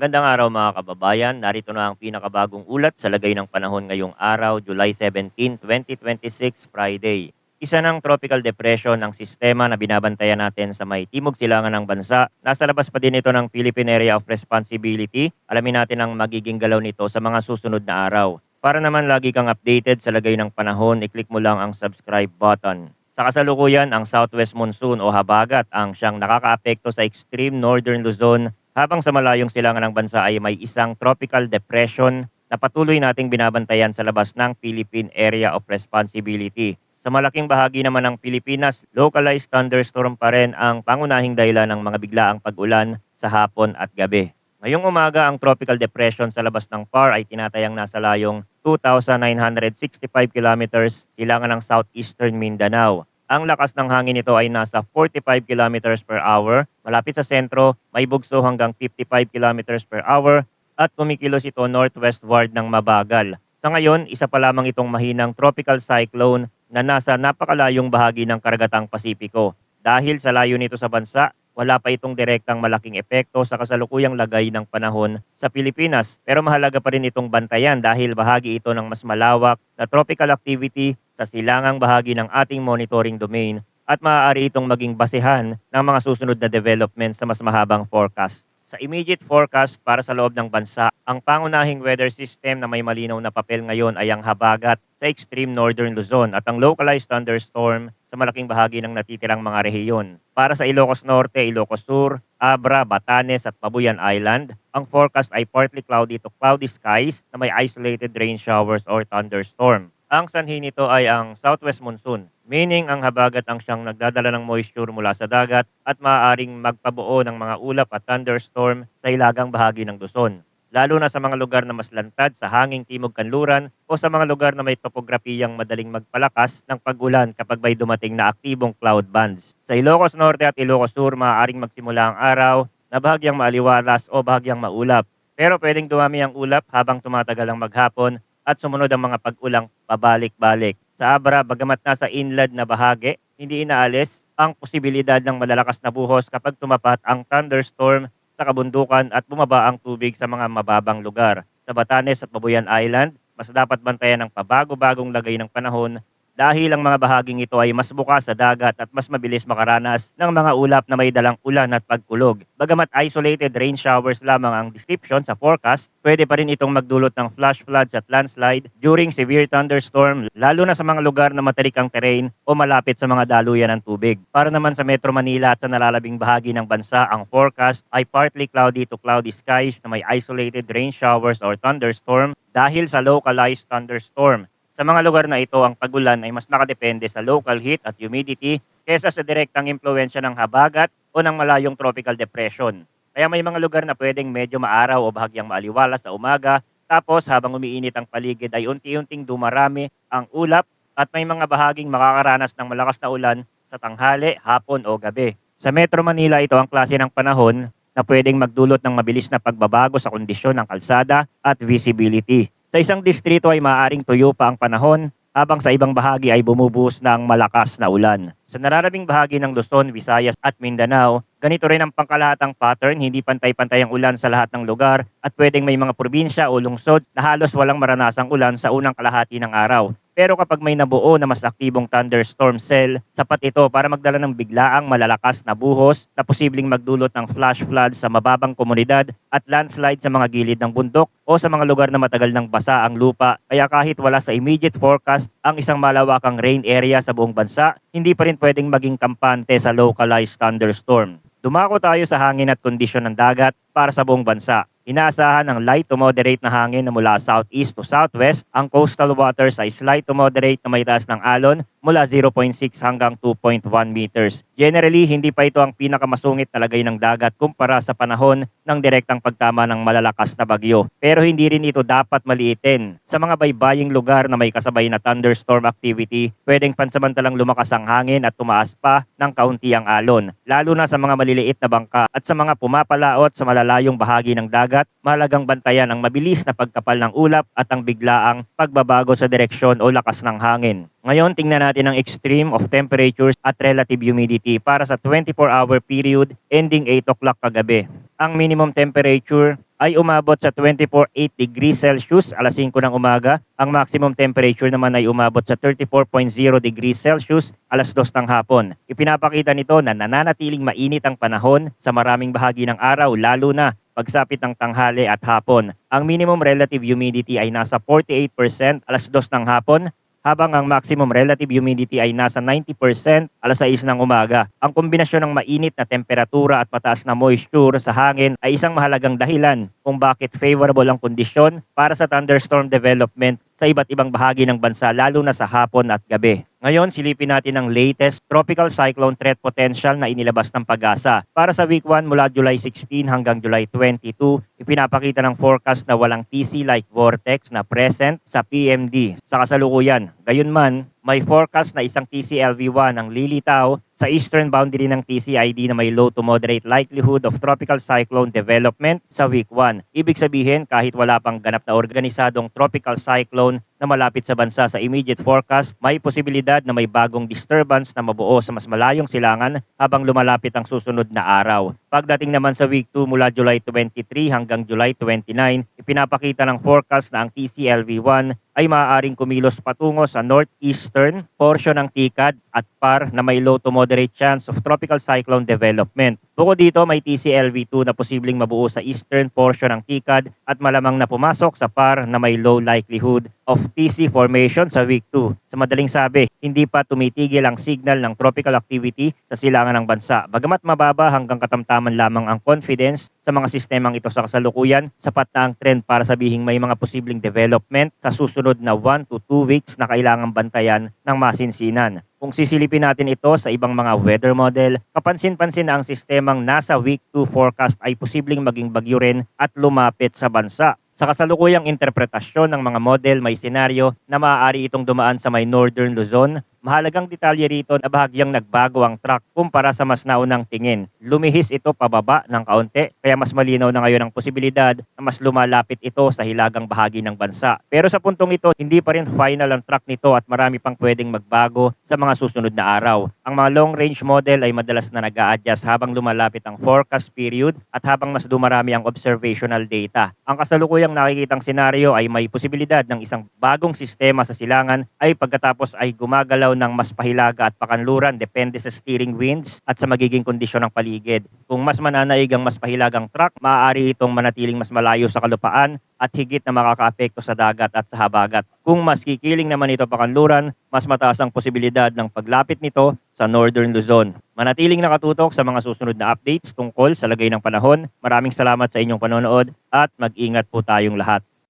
Magandang araw mga kababayan. Narito na ang pinakabagong ulat sa lagay ng panahon ngayong araw, July 17, 2026, Friday. Isa ng tropical depression ng sistema na binabantayan natin sa may timog silangan ng bansa. Nasa labas pa din ito ng Philippine Area of Responsibility. Alamin natin ang magiging galaw nito sa mga susunod na araw. Para naman lagi kang updated sa lagay ng panahon, i-click mo lang ang subscribe button. Sa kasalukuyan, ang southwest monsoon o habagat ang siyang nakakaapekto sa extreme northern Luzon, habang sa malayong silangan ng bansa ay may isang tropical depression na patuloy nating binabantayan sa labas ng Philippine Area of Responsibility. Sa malaking bahagi naman ng Pilipinas, localized thunderstorm pa rin ang pangunahing dahilan ng mga biglaang pag-ulan sa hapon at gabi. Ngayong umaga, ang tropical depression sa labas ng PAR ay tinatayang nasa layong 2,965 kilometers silangan ng southeastern Mindanao. Ang lakas ng hangin nito ay nasa 45 kilometers per hour. Malapit sa sentro, may bugso hanggang 55 kilometers per hour at kumikilos ito northwestward ng mabagal. Sa ngayon, isa pa lamang itong mahinang tropical cyclone na nasa napakalayong bahagi ng karagatang Pasipiko. Dahil sa layo nito sa bansa, wala pa itong direktang malaking epekto sa kasalukuyang lagay ng panahon sa Pilipinas. Pero mahalaga pa rin itong bantayan dahil bahagi ito ng mas malawak na tropical activity sa silangang bahagi ng ating monitoring domain at maaari itong maging basehan ng mga susunod na development sa mas mahabang forecast. Sa immediate forecast para sa loob ng bansa, ang pangunahing weather system na may malinaw na papel ngayon ay ang habagat sa extreme northern Luzon at ang localized thunderstorm sa malaking bahagi ng natitirang mga rehiyon. Para sa Ilocos Norte, Ilocos Sur, Abra, Batanes at Pabuyan Island, ang forecast ay partly cloudy to cloudy skies na may isolated rain showers or thunderstorm. Ang sanhi nito ay ang southwest monsoon, meaning ang habagat ang siyang nagdadala ng moisture mula sa dagat at maaaring magpabuo ng mga ulap at thunderstorm sa hilagang bahagi ng Luzon, lalo na sa mga lugar na mas lantad sa hanging timog kanluran o sa mga lugar na may topografiyang madaling magpalakas ng pag-ulan kapag may dumating na aktibong cloud bands. Sa Ilocos Norte at Ilocos Sur, maaaring magsimula ang araw na bahagyang maaliwalas o bahagyang maulap, pero pwedeng dumami ang ulap habang tumatagal ang maghapon at sumunod ang mga pag-ulang pabalik-balik. Sa Abra, bagamat nasa inland na bahagi, hindi inaalis ang posibilidad ng malalakas na buhos kapag tumapat ang thunderstorm sa kabundukan at bumaba ang tubig sa mga mababang lugar. Sa Batanes at Babuyan Island, mas dapat bantayan ang pabago-bagong lagay ng panahon dahil ang mga bahaging ito ay mas bukas sa dagat at mas mabilis makaranas ng mga ulap na may dalang ulan at pagkulog. Bagamat isolated rain showers lamang ang description sa forecast, pwede pa rin itong magdulot ng flash floods at landslide during severe thunderstorm, lalo na sa mga lugar na matarik ang terrain o malapit sa mga daluyan ng tubig. Para naman sa Metro Manila at sa nalalabing bahagi ng bansa, ang forecast ay partly cloudy to cloudy skies na may isolated rain showers or thunderstorm dahil sa localized thunderstorm. Sa mga lugar na ito, ang pag-ulan ay mas nakadepende sa local heat at humidity kesa sa direktang impluensya ng habagat o ng malayong tropical depression. Kaya may mga lugar na pwedeng medyo maaraw o bahagyang maaliwalas sa umaga, tapos habang umiinit ang paligid ay unti-unting dumarami ang ulap at may mga bahaging makakaranas ng malakas na ulan sa tanghali, hapon o gabi. Sa Metro Manila, ito ang klase ng panahon na pwedeng magdulot ng mabilis na pagbabago sa kondisyon ng kalsada at visibility. Sa isang distrito ay maaaring tuyo pa ang panahon habang sa ibang bahagi ay bumubuhos ng malakas na ulan. Sa nararabing bahagi ng Luzon, Visayas at Mindanao, ganito rin ang pangkalahatang pattern, hindi pantay-pantay ang ulan sa lahat ng lugar at pwedeng may mga probinsya o lungsod na halos walang maranasang ulan sa unang kalahati ng araw. Pero kapag may nabuo na mas aktibong thunderstorm cell, sapat ito para magdala ng biglaang malalakas na buhos na posibleng magdulot ng flash flood sa mababang komunidad at landslide sa mga gilid ng bundok o sa mga lugar na matagal nang basa ang lupa. Kaya kahit wala sa immediate forecast ang isang malawakang rain area sa buong bansa, hindi pa rin pwedeng maging kampante sa localized thunderstorm. Dumako tayo sa hangin at kondisyon ng dagat para sa buong bansa. Inaasahan ng light to moderate na hangin na mula southeast to southwest. Ang coastal waters ay slight to moderate na may taas ng alon mula 0.6 hanggang 2.1 meters. Generally, hindi pa ito ang pinakamasungit na lagay ng dagat kumpara sa panahon ng direktang pagtama ng malalakas na bagyo. Pero hindi rin ito dapat maliitin. Sa mga baybaying lugar na may kasabay na thunderstorm activity, pwedeng pansamantalang lumakas ang hangin at tumaas pa ng kaunti ang alon, lalo na sa mga maliliit na bangka at sa mga pumapalaot sa malalayong bahagi ng dagat. Mahalagang bantayan ang mabilis na pagkapal ng ulap at ang biglaang pagbabago sa direksyon o lakas ng hangin. Ngayon, tingnan natin ang extreme of temperatures at relative humidity para sa 24-hour period ending 8 o'clock kagabi. Ang minimum temperature ay umabot sa 24.8 degrees Celsius alas 5 ng umaga. Ang maximum temperature naman ay umabot sa 34.0 degrees Celsius alas 2 ng hapon. Ipinapakita nito na nananatiling mainit ang panahon sa maraming bahagi ng araw, lalo na pagsapit ng tanghali at hapon. Ang minimum relative humidity ay nasa 48% alas 2 ng hapon, habang ang maximum relative humidity ay nasa 90% alas 6 ng umaga. Ang kombinasyon ng mainit na temperatura at mataas na moisture sa hangin ay isang mahalagang dahilan kung bakit favorable ang kondisyon para sa thunderstorm development sa iba't ibang bahagi ng bansa, lalo na sa hapon at gabi. Ngayon, silipin natin ang latest tropical cyclone threat potential na inilabas ng Pag-asa. Para sa week 1 mula July 16 hanggang July 22, ipinapakita ng forecast na walang TC-like vortex na present sa PMD sa kasalukuyan. Gayunman, may forecast na isang TCLV1 ang lilitaw sa eastern boundary ng TCID na may low to moderate likelihood of tropical cyclone development sa week 1. Ibig sabihin, kahit wala pang ganap na organisadong tropical cyclone na malapit sa bansa sa immediate forecast, may posibilidad na may bagong disturbance na mabuo sa mas malayong silangan habang lumalapit ang susunod na araw. Pagdating naman sa week 2 mula July 23 hanggang July 29, ipinapakita ng forecast na ang TCLV1 ay maaaring kumilos patungo sa northeastern portion ng TICAD at PAR na may low to moderate chance of tropical cyclone development. Bukod dito, may TCLV2 na posibleng mabuo sa eastern portion ng TICAD at malamang na pumasok sa PAR na may low likelihood of TC formation sa week 2. Sa madaling sabi, hindi pa tumitigil ang signal ng tropical activity sa silangan ng bansa. Bagamat mababa hanggang katamtaman lamang ang confidence sa mga sistemang ito sa kasalukuyan, sapat na ang trend para sabihing may mga posibleng development sa susunod na 1 to 2 weeks na kailangang bantayan ng masinsinan. Kung sisilipin natin ito sa ibang mga weather model, kapansin-pansin na ang sistemang nasa week 2 forecast ay posibleng maging bagyo rin at lumapit sa bansa. Sa kasalukuyang interpretasyon ng mga model, may senaryo na maaari itong dumaan sa may northern Luzon. Mahalagang detalye rito na bahagyang nagbago ang track kumpara sa mas naunang tingin. Lumihis ito pababa ng kaunti, kaya mas malinaw na ngayon ang posibilidad na mas lumalapit ito sa hilagang bahagi ng bansa. Pero sa puntong ito, hindi pa rin final ang track nito at marami pang pwedeng magbago sa mga susunod na araw. Ang mga long range model ay madalas na nag-a-adjust habang lumalapit ang forecast period at habang mas dumarami ang observational data. Ang kasalukuyang nakikitang senaryo ay may posibilidad ng isang bagong sistema sa silangan ay pagkatapos ay gumagalaw ng mas pahilaga at pakanluran depende sa steering winds at sa magiging kondisyon ng paligid. Kung mas mananaig ang mas pahilagang track, maaari itong manatiling mas malayo sa kalupaan at higit na makakaapekto sa dagat at sa habagat. Kung mas kikiling naman ito pakanluran, mas mataas ang posibilidad ng paglapit nito sa Northern Luzon. Manatiling nakatutok sa mga susunod na updates tungkol sa lagay ng panahon. Maraming salamat sa inyong panonood at mag-ingat po tayong lahat.